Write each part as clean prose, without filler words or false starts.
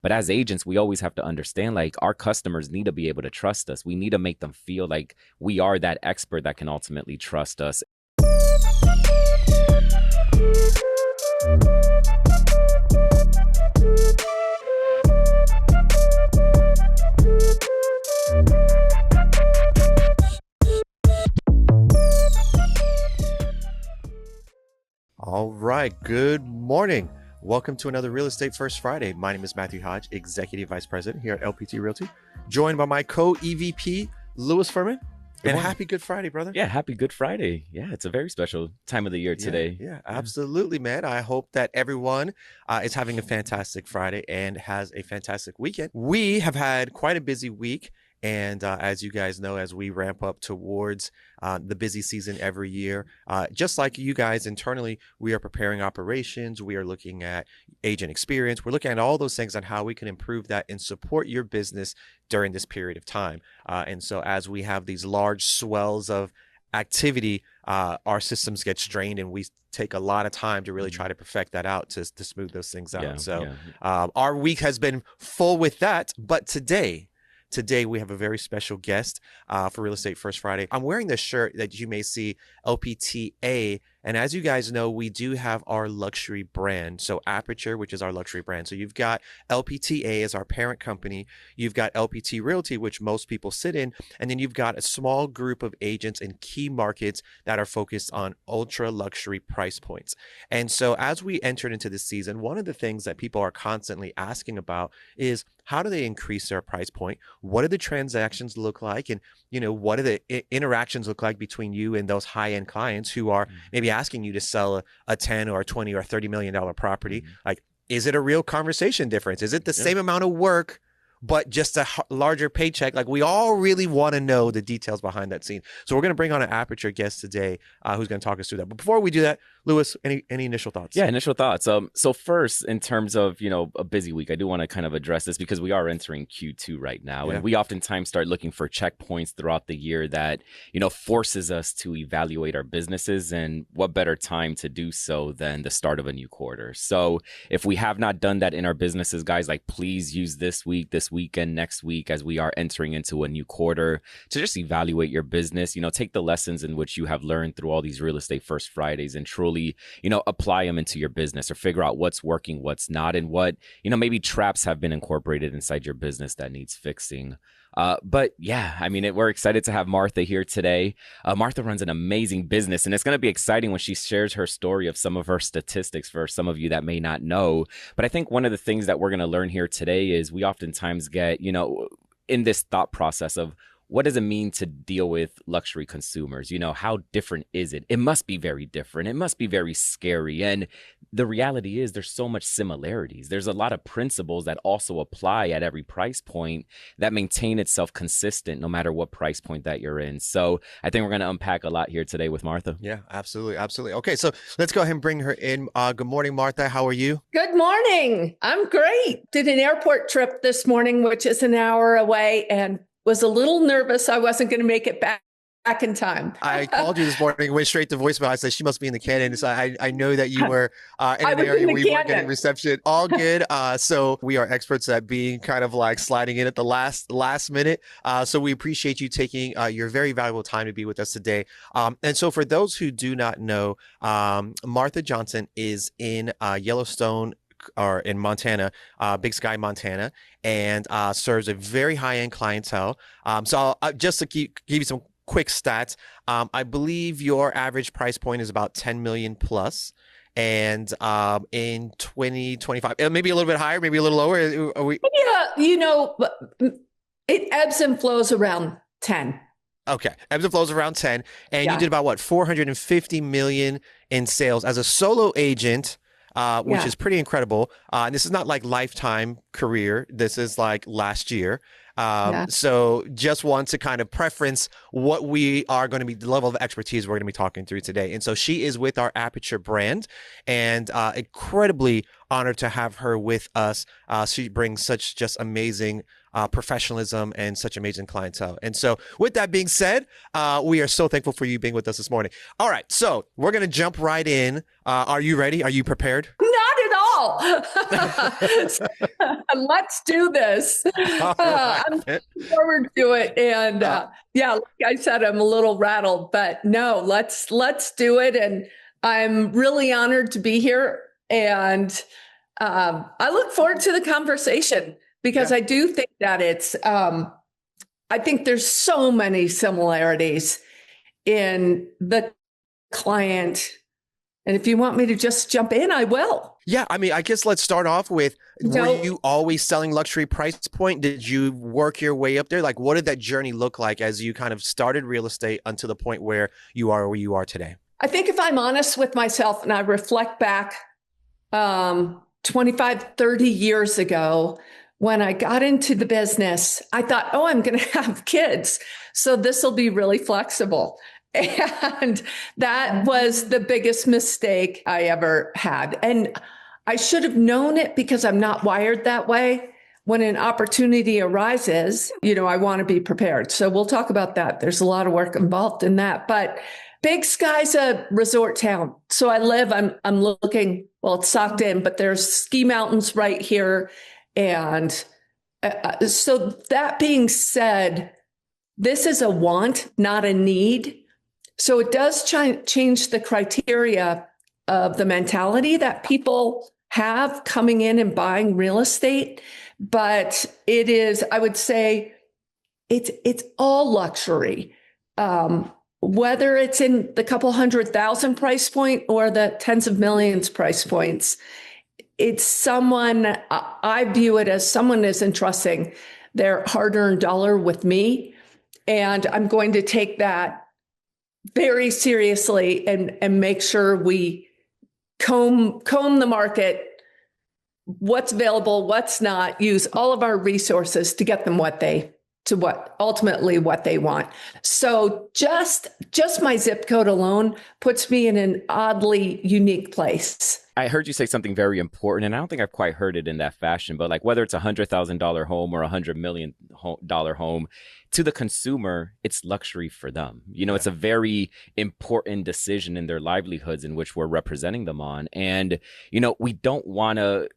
But as agents, we always have to understand like our customers need to be able to trust us. We need to make them feel like we are that expert that can ultimately trust us. All right, good morning. Welcome to another Real Estate First Friday. My name is Matthew Hodge, Executive Vice President here at LPT Realty, joined by my co-EVP, Luis Fermin. And happy Good Friday, brother. Yeah, happy Good Friday. Yeah, it's a very special time of the year today. Yeah, absolutely, man. I hope that everyone is having a fantastic Friday and has a fantastic weekend. We have had quite a busy week. And as you guys know, as we ramp up towards the busy season every year, just like you guys internally, we are preparing operations. We are looking at agent experience. We're looking at all those things on how we can improve that and support your business during this period of time. And so as we have these large swells of activity, our systems get strained and we take a lot of time to really try to perfect that out to smooth those things out. Our week has been full with that. But Today, we have a very special guest for Real Estate First Friday. I'm wearing this shirt that you may see LPTA. And as you guys know, we do have our luxury brand. So Aperture, which is our luxury brand. So you've got LPTA as our parent company. You've got LPT Realty, which most people sit in. And then you've got a small group of agents in key markets that are focused on ultra luxury price points. And so as we entered into this season, one of the things that people are constantly asking about is how do they increase their price point? What do the transactions look like? And, what do the interactions look like between you and those high-end clients who are maybe asking you to sell a 10 or a 20 or $30 million property? Like, is it a real conversation difference? Is it the same amount of work, but just a larger paycheck? Like, we all really want to know the details behind that scene. So we're going to bring on an Aperture guest today who's going to talk us through that. But before we do that, Luis, any initial thoughts? Yeah, initial thoughts. So first, in terms of, a busy week, I do want to kind of address this because we are entering Q2 right now. And we oftentimes start looking for checkpoints throughout the year that, forces us to evaluate our businesses. And what better time to do so than the start of a new quarter? So if we have not done that in our businesses, guys, like please use this week, this weekend, next week, as we are entering into a new quarter to just evaluate your business, take the lessons in which you have learned through all these Real Estate First Fridays and truly, apply them into your business or figure out what's working, what's not, and what, maybe traps have been incorporated inside your business that needs fixing. But yeah, we're excited to have Martha here today. Martha runs an amazing business, and it's going to be exciting when she shares her story of some of her statistics for some of you that may not know. But I think one of the things that we're going to learn here today is we oftentimes get, in this thought process of what does it mean to deal with luxury consumers? How different is it? It must be very different. It must be very scary. And the reality is there's so much similarities. There's a lot of principles that also apply at every price point that maintain itself consistent no matter what price point that you're in. So I think we're going to unpack a lot here today with Martha. Yeah, absolutely. Absolutely. Okay, so let's go ahead and bring her in. Good morning, Martha. How are you? Good morning. I'm great. Did an airport trip this morning, which is an hour away, and was a little nervous I wasn't going to make it back in time. I called you this morning, went straight to voicemail. I said, she must be in the Canyon. So I know that you were in an area where you weren't getting reception. All good. So we are experts at being kind of like sliding in at the last minute. So we appreciate you taking your very valuable time to be with us today. And so for those who do not know, Martha Johnson is in Yellowstone, or in Montana, Big Sky, Montana, and serves a very high-end clientele. So just to give you some quick stats, I believe your average price point is about 10 million plus. And in 2025, maybe a little bit higher, maybe a little lower. Yeah, it ebbs and flows around 10. Okay. Ebbs and flows around 10. And you did about what, 450 million in sales as a solo agent, which is pretty incredible. And this is not like lifetime career. This is like last year. So just want to kind of preference what we are going to be, the level of expertise we're going to be talking through today. And so she is with our Aperture brand, and incredibly honored to have her with us. She brings such just amazing professionalism and such amazing clientele. And so with that being said, we are so thankful for you being with us this morning. All right, so we're going to jump right in. Are you ready? Are you prepared? Not at all. call. Let's do this. Right. I'm looking forward to it. And yeah, like I said, I'm a little rattled, but no, let's do it. And I'm really honored to be here. And I look forward to the conversation because I do think that it's, I think there's so many similarities in the client. And if you want me to just jump in, I will. Yeah, I mean, I guess let's start off with, were you always selling luxury price point? Did you work your way up there? Like, what did that journey look like as you kind of started real estate until the point where you are today? I think if I'm honest with myself and I reflect back 25, 30 years ago, when I got into the business, I thought, oh, I'm going to have kids, so this will be really flexible. And that was the biggest mistake I ever had. And I should have known it because I'm not wired that way. When an opportunity arises, I want to be prepared. So we'll talk about that. There's a lot of work involved in that. But Big Sky's a resort town. So I'm looking, well, it's socked in, but there's ski mountains right here. And so that being said, this is a want, not a need. So it does change the criteria of the mentality that people have coming in and buying real estate. But it is, I would say, it's all luxury. Whether it's in the couple 100,000 price point or the tens of millions price points, it's someone, I view it as someone is entrusting their hard-earned dollar with me. And I'm going to take that very seriously and make sure we comb the market, what's available, what's not, use all of our resources to get them what they want. So just my zip code alone puts me in an oddly unique place. I heard you say something very important, and I don't think I've quite heard it in that fashion, but like whether it's $100,000 home or $100 million home, to the consumer, it's luxury for them. It's a very important decision in their livelihoods in which we're representing them on. And, we don't want to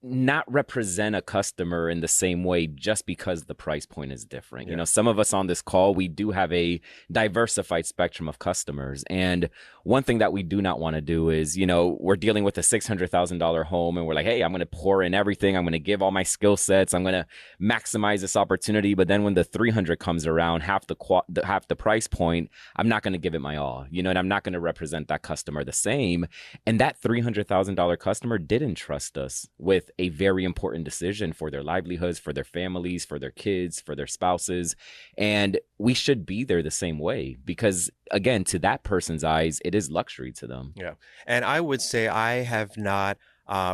not represent a customer in the same way just because the price point is different. Some of us on this call, we do have a diversified spectrum of customers. And one thing that we do not want to do is, we're dealing with a $600,000 home and we're like, hey, I'm going to pour in everything. I'm going to give all my skill sets. I'm going to maximize this opportunity. But then when the 300 comes around, half the price point, I'm not going to give it my all, and I'm not going to represent that customer the same. And that $300,000 customer didn't trust us with a very important decision for their livelihoods, for their families, for their kids, for their spouses. And we should be there the same way because, again, to that person's eyes, it is luxury to them. Yeah. And I would say I have not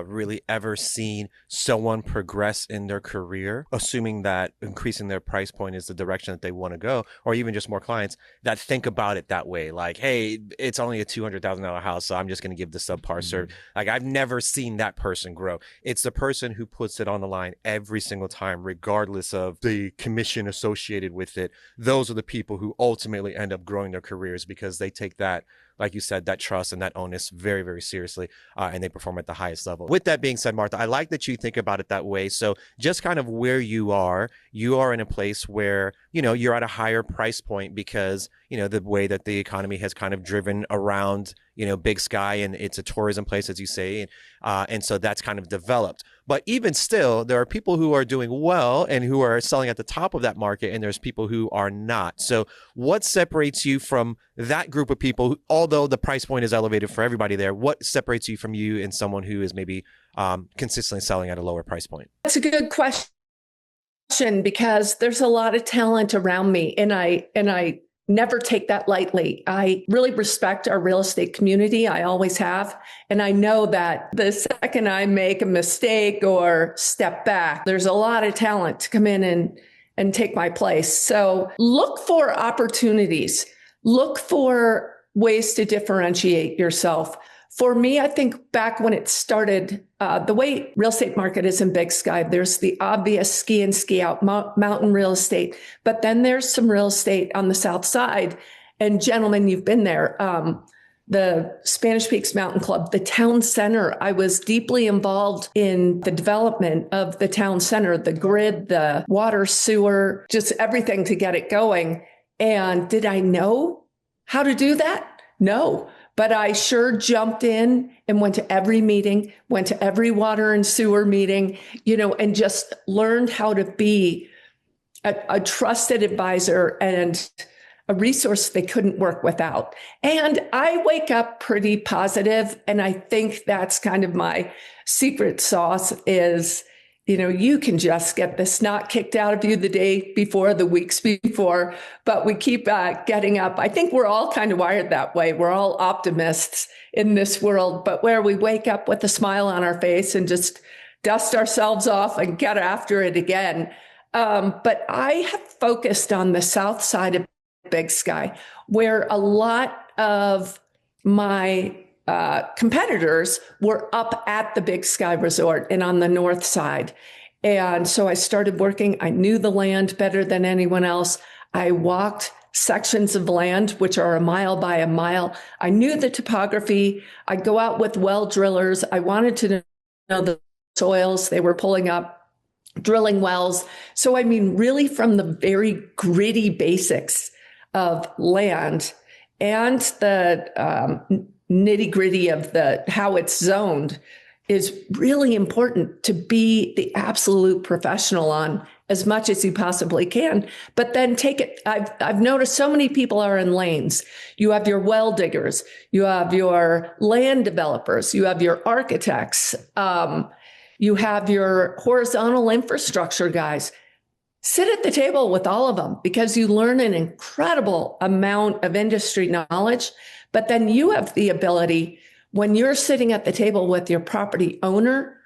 really ever seen someone progress in their career, assuming that increasing their price point is the direction that they want to go, or even just more clients that think about it that way. Like, hey, it's only a $200,000 house, so I'm just going to give the subpar service. Like, I've never seen that person grow. It's the person who puts it on the line every single time, regardless of the commission associated with it. Those are the people who ultimately end up growing their careers because they take that, like you said, that trust and that onus very, very seriously, and they perform at the highest level. With that being said, Martha, I like that you think about it that way. So just kind of where you are in a place where, you're at a higher price point because, the way that the economy has kind of driven around, Big Sky, and it's a tourism place, as you say. And so that's kind of developed. But even still, there are people who are doing well and who are selling at the top of that market, and there's people who are not. So what separates you from that group of people, who, although the price point is elevated for everybody there, what separates you from you and someone who is maybe consistently selling at a lower price point? That's a good question because there's a lot of talent around me, and I never take that lightly. I really respect our real estate community. I always have. And I know that the second I make a mistake or step back, there's a lot of talent to come in and take my place. So look for opportunities. Look for ways to differentiate yourself. For me, I think back when it started, the way real estate market is in Big Sky, there's the obvious ski in, ski out mountain real estate, but then there's some real estate on the South Side. And gentlemen, you've been there. the Spanish Peaks Mountain Club, the town center. I was deeply involved in the development of the town center, the grid, the water, sewer, just everything to get it going. And did I know how to do that? No. But I sure jumped in and went to every meeting, went to every water and sewer meeting, and just learned how to be a trusted advisor and a resource they couldn't work without. And I wake up pretty positive, and I think that's kind of my secret sauce is, you can just get the snot kicked out of you the day before, the weeks before, but we keep getting up. I think we're all kind of wired that way. We're all optimists in this world, but where we wake up with a smile on our face and just dust ourselves off and get after it again. But I have focused on the south side of Big Sky, where a lot of my competitors were up at the Big Sky Resort and on the north side. And so I started working. I knew the land better than anyone else. I walked sections of land, which are a mile by a mile. I knew the topography. I'd go out with well drillers. I wanted to know the soils they were pulling up, drilling wells. So, really from the very gritty basics of land and the nitty gritty of how it's zoned is really important to be the absolute professional on as much as you possibly can, but then take it. I've noticed so many people are in lanes. You have your well diggers, you have your land developers, you have your architects, you have your horizontal infrastructure guys. Sit at the table with all of them because you learn an incredible amount of industry knowledge. But then you have the ability, when you're sitting at the table with your property owner,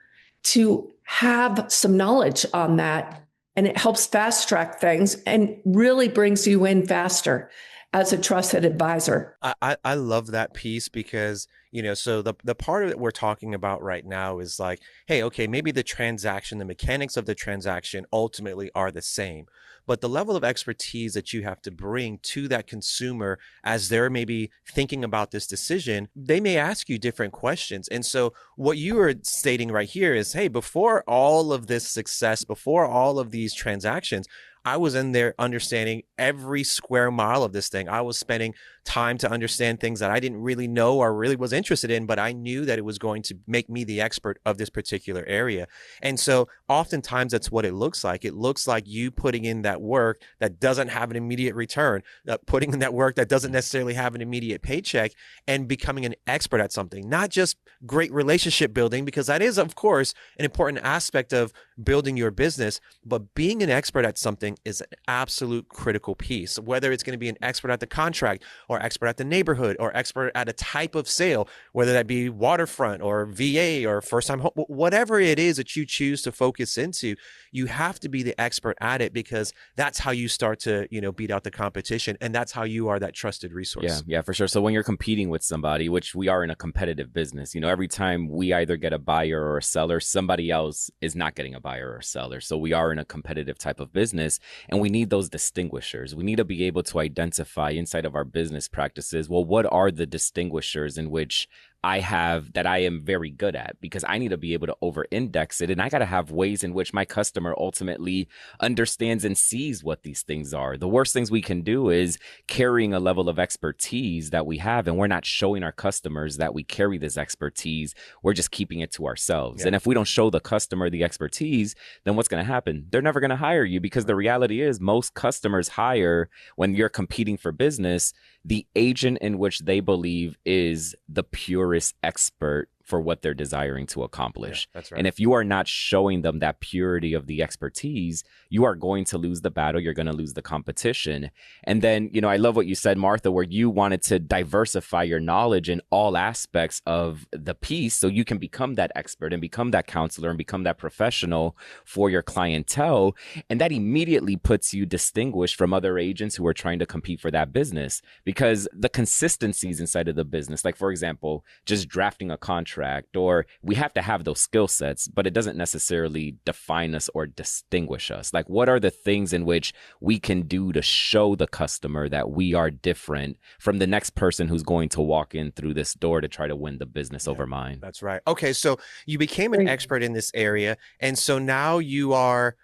to have some knowledge on that. And it helps fast track things and really brings you in faster as a trusted advisor. I love that piece because, so the part of it we're talking about right now is like, hey, okay, maybe the transaction, the mechanics of the transaction ultimately are the same, but the level of expertise that you have to bring to that consumer as they're maybe thinking about this decision, they may ask you different questions. And so what you are stating right here is, hey, before all of this success, before all of these transactions, I was in there understanding every square mile of this thing. I was spending time to understand things that I didn't really know or really was interested in, but I knew that it was going to make me the expert of this particular area. And so oftentimes that's what it looks like. It looks like you putting in that work that doesn't have an immediate return, putting in that work that doesn't necessarily have an immediate paycheck, and becoming an expert at something, not just great relationship building, because that is, of course, an important aspect of building your business, but being an expert at something is an absolute critical piece, whether it's going to be an expert at the contract or expert at the neighborhood or expert at a type of sale, whether that be waterfront or VA or first time home, whatever it is that you choose to focus into, you have to be the expert at it because that's how you start to, beat out the competition. And that's how you are that trusted resource. Yeah, for sure. So when you're competing with somebody, which we are in a competitive business, every time we either get a buyer or a seller, somebody else is not getting a buyer or seller. So we are in a competitive type of business. And we need those distinguishers. We need to be able to identify inside of our business practices, well, what are the distinguishers in which I have that I am very good at, because I need to be able to over index it. And I got to have ways in which my customer ultimately understands and sees what these things are. The worst things we can do is carrying a level of expertise that we have, and we're not showing our customers that we carry this expertise. We're just keeping it to ourselves. Yeah. And if we don't show the customer the expertise, then what's going to happen? They're never going to hire you, because the reality is most customers hire, when you're competing for business, the agent in which they believe is the purest expert for what they're desiring to accomplish. Yeah, that's right. And if you are not showing them that purity of the expertise, you are going to lose the battle. You're going to lose the competition. And then, I love what you said, Martha, where you wanted to diversify your knowledge in all aspects of the piece so you can become that expert and become that counselor and become that professional for your clientele. And that immediately puts you distinguished from other agents who are trying to compete for that business, because the consistencies inside of the business, like, for example, just drafting a contract contract, or we have to have those skill sets, but it doesn't necessarily define us or distinguish us. Like, what are the things in which we can do to show the customer that we are different from the next person who's going to walk in through this door to try to win the business over mine? That's right. Okay, so you became an expert in this area, and so now you are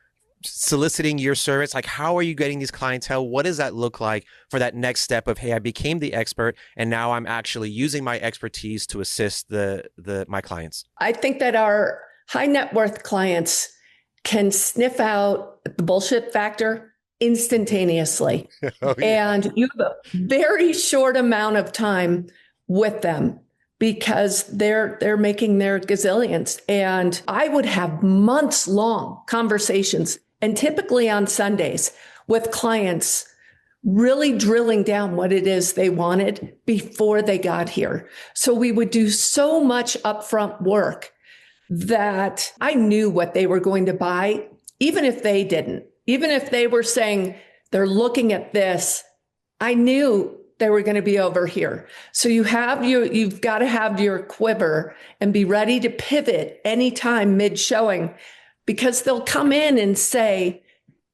soliciting your service. Like, how are you getting these clientele? What does that look like for that next step of, hey, I became the expert and now I'm actually using my expertise to assist my clients? I think that our high net worth clients can sniff out the bullshit factor instantaneously. Oh, yeah. And you have a very short amount of time with them because they're making their gazillions. And I would have months long conversations, and typically on Sundays, with clients, really drilling down what it is they wanted before they got here. So we would do so much upfront work that I knew what they were going to buy, even if they didn't. Even if they were saying they're looking at this, I knew they were going to be over here. So you've got to have your quiver and be ready to pivot anytime mid-showing, because they'll come in and say,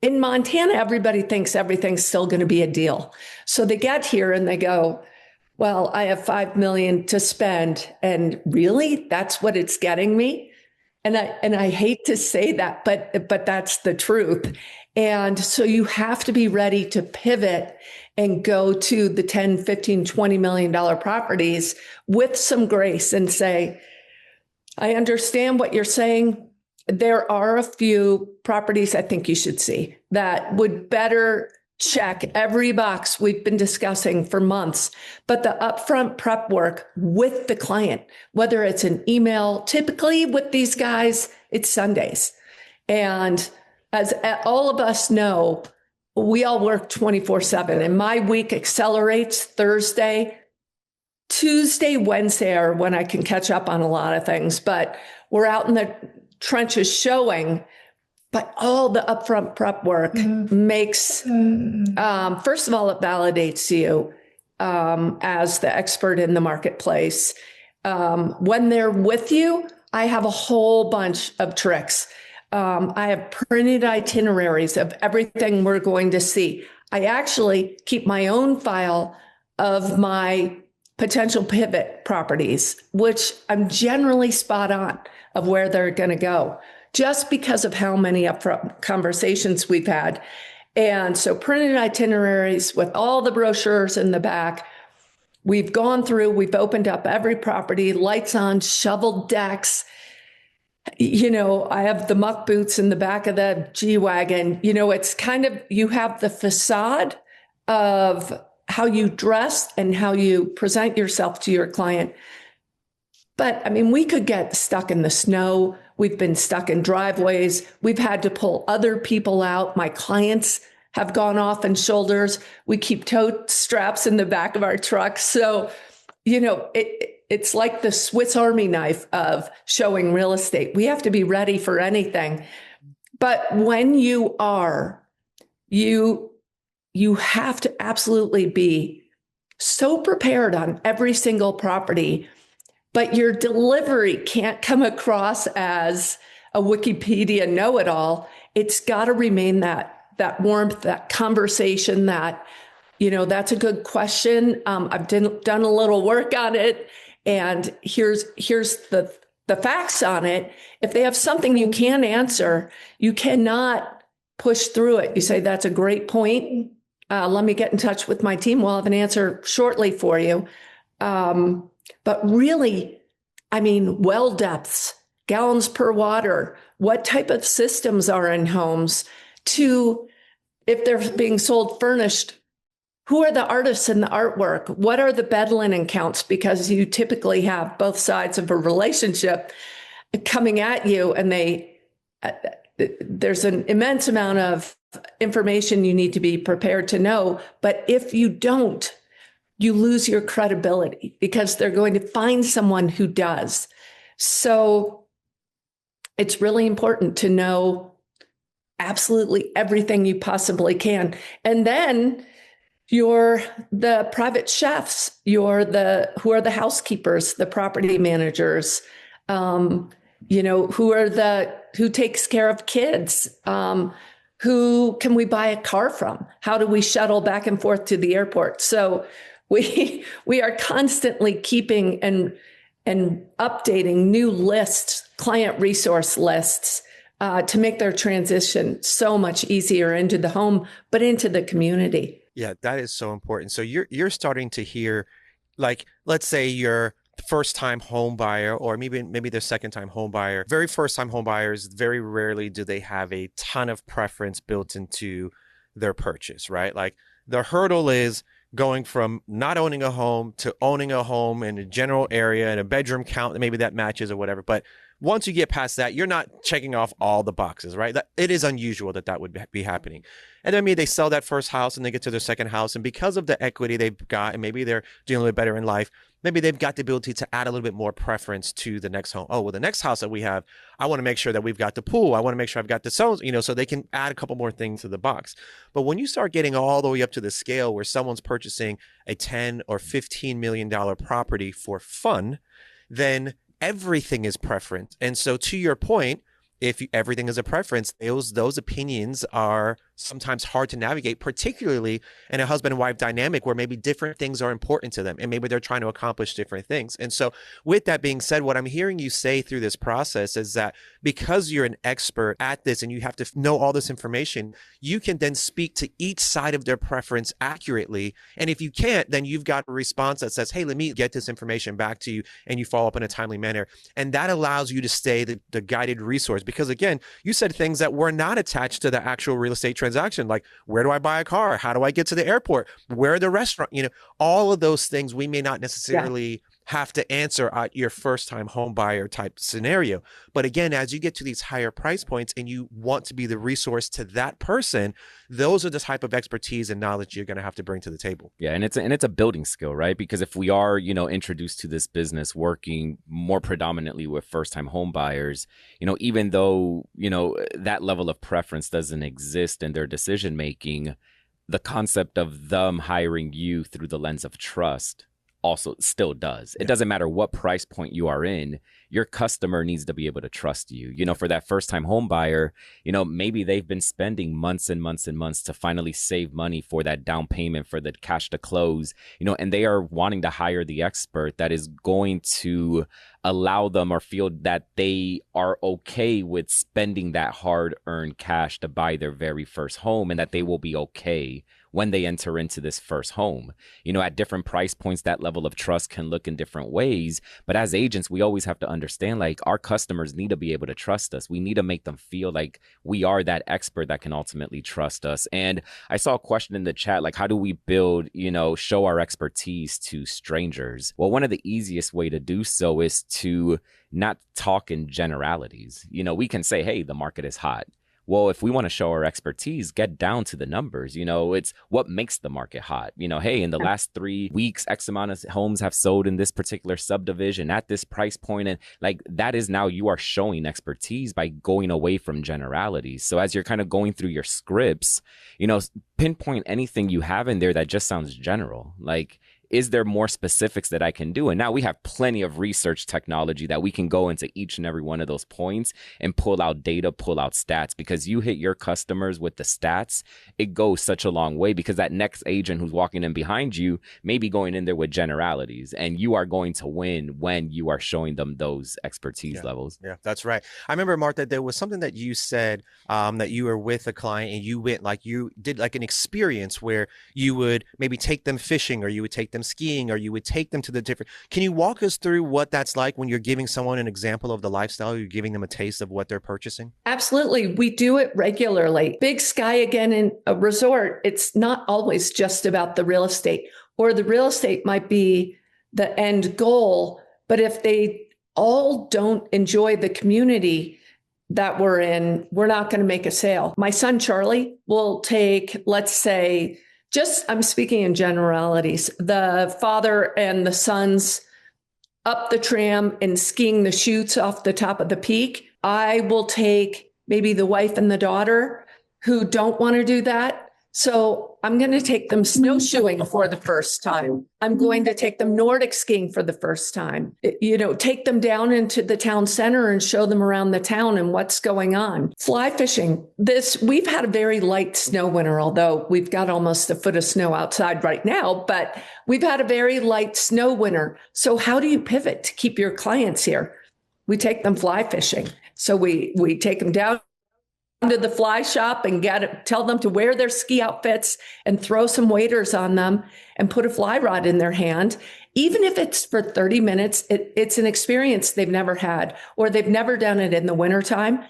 in Montana, everybody thinks everything's still going to be a deal. So they get here and they go, well, I have $5 million to spend. And really, that's what it's getting me. And I hate to say that, but that's the truth. And so you have to be ready to pivot and go to the 10, 15, $20 million properties with some grace and say, I understand what you're saying. There are a few properties I think you should see that would better check every box we've been discussing for months. But the upfront prep work with the client, whether it's an email, typically with these guys, it's Sundays. And as all of us know, we all work 24/7, and my week accelerates Thursday. Tuesday, Wednesday are when I can catch up on a lot of things, but we're out in the trenches showing. But all the upfront prep work makes, first of all, it validates you as the expert in the marketplace. When they're with you, I have a whole bunch of tricks. I have printed itineraries of everything we're going to see. I actually keep my own file of my potential pivot properties, which I'm generally spot on of where they're going to go, just because of how many upfront conversations we've had. And so printed itineraries with all the brochures in the back. We've gone through, we've opened up every property, lights on, shoveled decks. I have the muck boots in the back of the G-Wagon. It's kind of, you have the facade of how you dress and how you present yourself to your client. But I mean, we could get stuck in the snow. We've been stuck in driveways. We've had to pull other people out. My clients have gone off in shoulders. We keep tow straps in the back of our trucks. So, it's like the Swiss Army knife of showing real estate. We have to be ready for anything. But when you are, you have to absolutely be so prepared on every single property, but your delivery can't come across as a Wikipedia know-it-all. It's got to remain that warmth, that conversation, that, that's a good question. I've done a little work on it, and here's the facts on it. If they have something you can't answer, you cannot push through it. You say, that's a great point. Let me get in touch with my team. We'll have an answer shortly for you. But really, well depths, gallons per water, what type of systems are in homes, to if they're being sold furnished, who are the artists in the artwork? What are the bed linen counts? Because you typically have both sides of a relationship coming at you, and there's an immense amount of information you need to be prepared to know. But if you don't, you lose your credibility because they're going to find someone who does. So it's really important to know absolutely everything you possibly can. And then you're the private chefs, who are the housekeepers, the property managers, Who takes care of kids? Who can we buy a car from? How do we shuttle back and forth to the airport? So we are constantly keeping and updating new lists, client resource lists, to make their transition so much easier into the home, but into the community. Yeah, that is so important. So you're starting to hear, like, let's say you're first time home buyer, or maybe they're second time home buyer. Very first time home buyers, very rarely do they have a ton of preference built into their purchase, right? Like the hurdle is going from not owning a home to owning a home in a general area and a bedroom count, maybe that matches or whatever. But once you get past that, you're not checking off all the boxes, right? It is unusual that would be happening. And then maybe they sell that first house and they get to their second house. And because of the equity they've got, and maybe they're doing a little bit better in life, maybe they've got the ability to add a little bit more preference to the next home. Oh, well, the next house that we have, I want to make sure that we've got the pool. I want to make sure I've got the so they can add a couple more things to the box. But when you start getting all the way up to the scale where someone's purchasing a $10 or $15 million property for fun, then everything is preference. And so to your point, if everything is a preference, those opinions are sometimes hard to navigate, particularly in a husband and wife dynamic where maybe different things are important to them and maybe they're trying to accomplish different things. And so with that being said, what I'm hearing you say through this process is that because you're an expert at this and you have to know all this information, you can then speak to each side of their preference accurately. And if you can't, then you've got a response that says, hey, let me get this information back to you, and you follow up in a timely manner. And that allows you to stay the guided resource, because again, you said things that were not attached to the actual real estate transaction, like where do I buy a car? How do I get to the airport? Where are the restaurant? All of those things we may not necessarily have to answer at your first time home buyer type scenario. But again, as you get to these higher price points and you want to be the resource to that person, those are the type of expertise and knowledge you're going to have to bring to the table. Yeah. And it's a building skill, right? Because if we are, introduced to this business working more predominantly with first time home buyers, even though, that level of preference doesn't exist in their decision making, the concept of them hiring you through the lens of trust also still does. It doesn't matter what price point you are in, your customer needs to be able to trust you. For that first time home buyer, maybe they've been spending months and months and months to finally save money for that down payment, for the cash to close, and they are wanting to hire the expert that is going to allow them or feel that they are okay with spending that hard earned cash to buy their very first home, and that they will be okay when they enter into this first home. At different price points, that level of trust can look in different ways. But as agents, we always have to understand, like, our customers need to be able to trust us. We need to make them feel like we are that expert that can ultimately trust us. And I saw a question in the chat, like, how do we build, show our expertise to strangers? Well, one of the easiest way to do so is to not talk in generalities. We can say, hey, the market is hot. Well, if we want to show our expertise, get down to the numbers. It's what makes the market hot. Hey, in the last 3 weeks, X amount of homes have sold in this particular subdivision at this price point. And like, that is now you are showing expertise by going away from generalities. So as you're kind of going through your scripts, pinpoint anything you have in there that just sounds general. Like, is there more specifics that I can do? And now we have plenty of research technology that we can go into each and every one of those points and pull out data, pull out stats, because you hit your customers with the stats, it goes such a long way, because that next agent who's walking in behind you may be going in there with generalities, and you are going to win when you are showing them those expertise levels. Yeah, that's right. I remember, Mark, that there was something that you said that you were with a client and you did like an experience where you would maybe take them fishing, or you would take them skiing, or you would take them to the different. Can you walk us through what that's like when you're giving someone an example of the lifestyle? You're giving them a taste of what they're purchasing? Absolutely. We do it regularly. Big Sky, again, in a resort, it's not always just about the real estate, or the real estate might be the end goal. But if they all don't enjoy the community that we're in, we're not going to make a sale. My son, Charlie, will take, let's say, I'm speaking in generalities, the father and the sons up the tram and skiing the chutes off the top of the peak. I will take maybe the wife and the daughter who don't want to do that So I'm going to take them snowshoeing for the first time. I'm going to take them Nordic skiing for the first time. Take them down into the town center and show them around the town and what's going on. Fly fishing. We've had a very light snow winter, although we've got almost a foot of snow outside right now, but we've had a very light snow winter. So how do you pivot to keep your clients here? We take them fly fishing. So we take them down to the fly shop and tell them to wear their ski outfits and throw some waders on them and put a fly rod in their hand. Even if it's for 30 minutes, it's an experience they've never had, or they've never done it in the wintertime.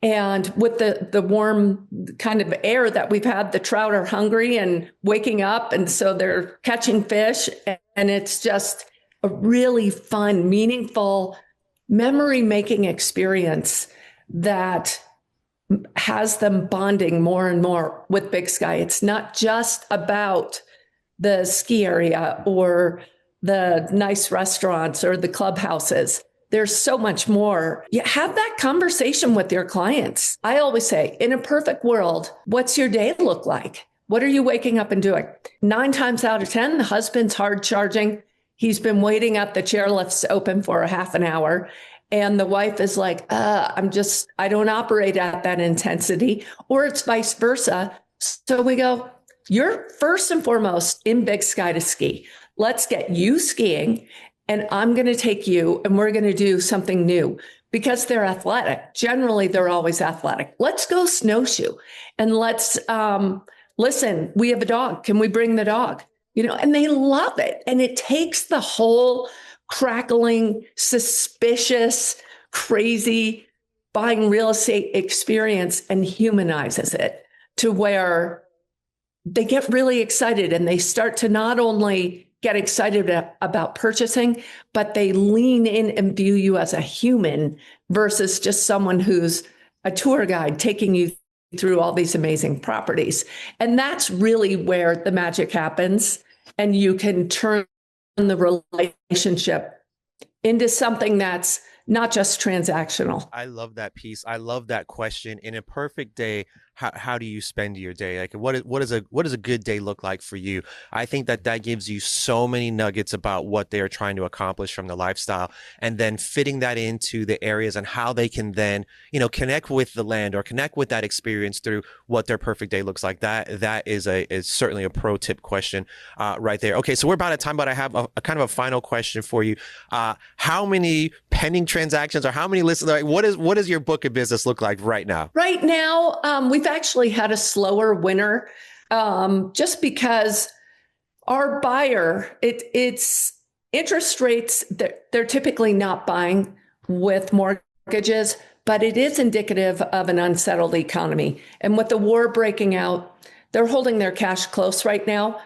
And with the warm kind of air that we've had, the trout are hungry and waking up. And so they're catching fish. And it's just a really fun, meaningful, memory-making experience that has them bonding more and more with Big Sky. It's not just about the ski area or the nice restaurants or the clubhouses. There's so much more. You have that conversation with your clients. I always say, in a perfect world, what's your day look like? What are you waking up and doing? 9 times out of 10, the husband's hard charging. He's been waiting at the chairlifts open for a half an hour. And the wife is like, I don't operate at that intensity, or it's vice versa. So we go, you're first and foremost in Big Sky to ski. Let's get you skiing, and I'm going to take you and we're going to do something new because they're athletic. Generally, they're always athletic. Let's go snowshoe and let's listen, we have a dog. Can we bring the dog? And they love it. And it takes the whole crackling, suspicious, crazy buying real estate experience and humanizes it to where they get really excited and they start to not only get excited about purchasing, but they lean in and view you as a human versus just someone who's a tour guide taking you through all these amazing properties. And that's really where the magic happens. And you can turn the relationship into something that's not just transactional. I love that piece. I love that question. In a perfect day, how do you spend your day? Like, what does a good day look like for you? I think that gives you so many nuggets about what they are trying to accomplish from the lifestyle, and then fitting that into the areas and how they can then, connect with the land or connect with that experience through what their perfect day looks like. That is certainly a pro tip question right there. Okay, so we're about at time, but I have a kind of a final question for you. How many pending transactions or how many listens? Like, what does your book of business look like right now? Right now, we've actually had a slower winter just because our buyer, it's interest rates, they're typically not buying with mortgages, but it is indicative of an unsettled economy. And with the war breaking out, they're holding their cash close right now.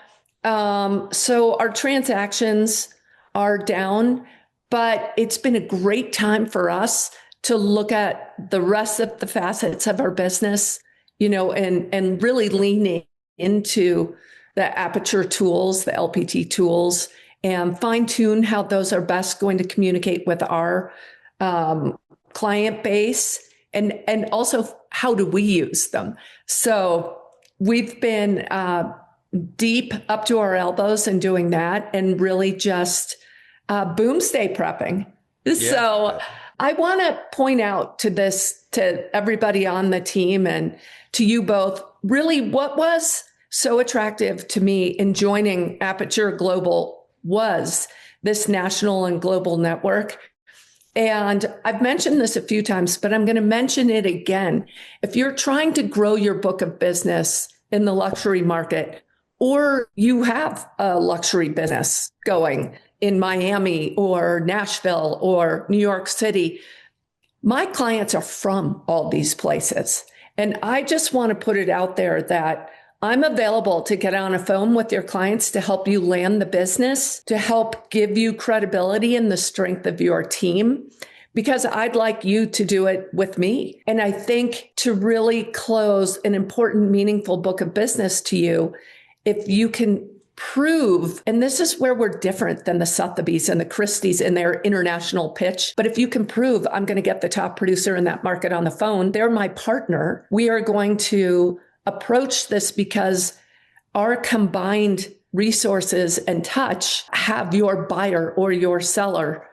So our transactions are down, but it's been a great time for us to look at the rest of the facets of our business, and really leaning into the Aperture tools, the LPT tools, and fine tune how those are best going to communicate with our client base, and also how do we use them. So we've been deep up to our elbows in doing that, and really just boomsday prepping. Yeah. So I want to point out to everybody on the team and to you both, really what was so attractive to me in joining Aperture Global was this national and global network. And I've mentioned this a few times, but I'm going to mention it again. If you're trying to grow your book of business in the luxury market, or you have a luxury business going in Miami or Nashville or New York City, my clients are from all these places. And I just want to put it out there that I'm available to get on a phone with your clients to help you land the business, to help give you credibility in the strength of your team, because I'd like you to do it with me. And I think to really close an important, meaningful book of business to you, if you can prove, and this is where we're different than the Sotheby's and the Christie's in their international pitch, but if you can prove I'm going to get the top producer in that market on the phone, they're my partner, we are going to approach this because our combined resources and touch have your buyer or your seller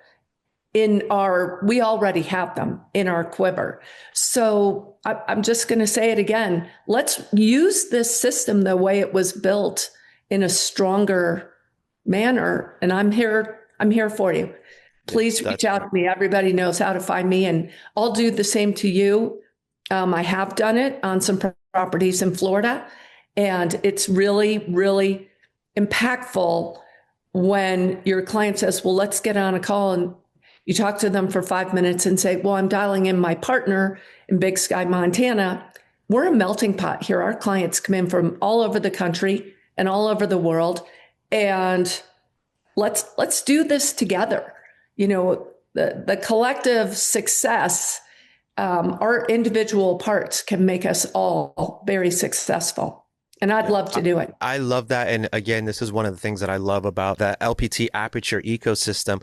we already have them in our quiver. So I'm just going to say it again. Let's use this system the way it was built in a stronger manner. And I'm here for you. Please reach out to me. Everybody knows how to find me, and I'll do the same to you. I have done it on some properties in Florida, and it's really, really impactful when your client says, well, let's get on a call, and you talk to them for 5 minutes and say, well, I'm dialing in my partner in Big Sky, Montana. We're a melting pot here. Our clients come in from all over the country and all over the world, and let's do this together. The collective success, our individual parts can make us all very successful. And I'd love to do it. I love that. And again, this is one of the things that I love about the LPT Aperture ecosystem,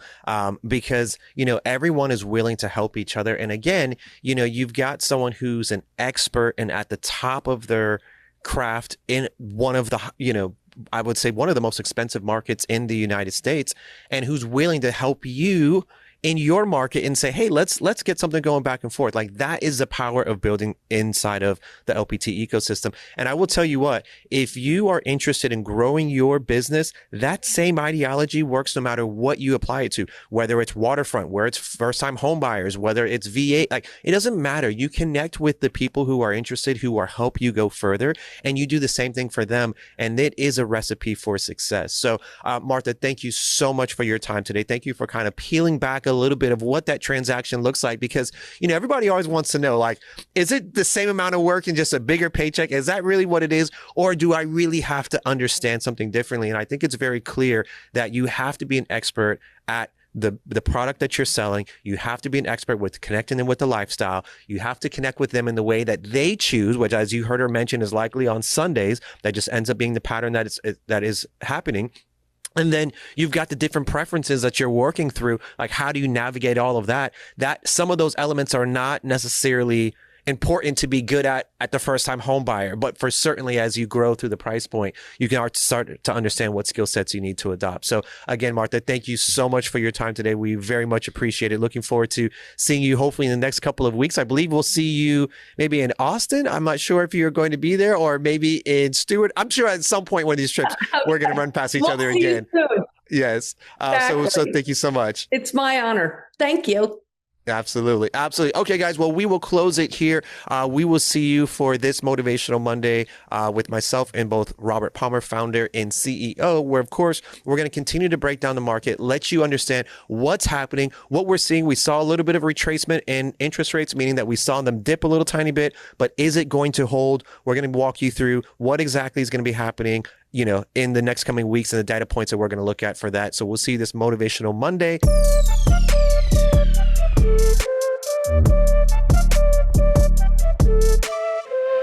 because, everyone is willing to help each other. And again, you've got someone who's an expert and at the top of their craft in one of the, I would say one of the most expensive markets in the United States, and who's willing to help you in your market and say, hey, let's get something going back and forth. Like, that is the power of building inside of the LPT ecosystem. And I will tell you what, if you are interested in growing your business, that same ideology works no matter what you apply it to, whether it's waterfront, where it's first time home buyers, whether it's VA, like, it doesn't matter. You connect with the people who are interested, who are help you go further, and you do the same thing for them. And it is a recipe for success. So Martha, thank you so much for your time today. Thank you for kind of peeling back a little bit of what that transaction looks like, because everybody always wants to know, like, is it the same amount of work and just a bigger paycheck? Is that really what it is, or do I really have to understand something differently? And I think it's very clear that you have to be an expert at the product that you're selling. You have to be an expert with connecting them with the lifestyle. You have to connect with them in the way that they choose, which, as you heard her mention, is likely on Sundays. That just ends up being the pattern that is happening. And then you've got the different preferences that you're working through. Like, how do you navigate all of that? That some of those elements are not necessarily important to be good at the first time home buyer, but for certainly as you grow through the price point, you can start to understand what skill sets you need to adopt. So again, Martha, thank you so much for your time today. We very much appreciate it. Looking forward to seeing you hopefully in the next couple of weeks. I believe we'll see you maybe in Austin. I'm not sure if you're going to be there, or maybe in Stewart. I'm sure at some point one of these trips, we're going to run past each other again. Yes. Exactly. So thank you so much. It's my honor. Thank you. Absolutely. Absolutely. Okay, guys. Well, we will close it here. We will see you for this Motivational Monday with myself and both Robert Palmer, founder and CEO, where, of course, we're going to continue to break down the market, let you understand what's happening, what we're seeing. We saw a little bit of retracement in interest rates, meaning that we saw them dip a little tiny bit, but is it going to hold? We're going to walk you through what exactly is going to be happening, in the next coming weeks and the data points that we're going to look at for that. So we'll see you this Motivational Monday.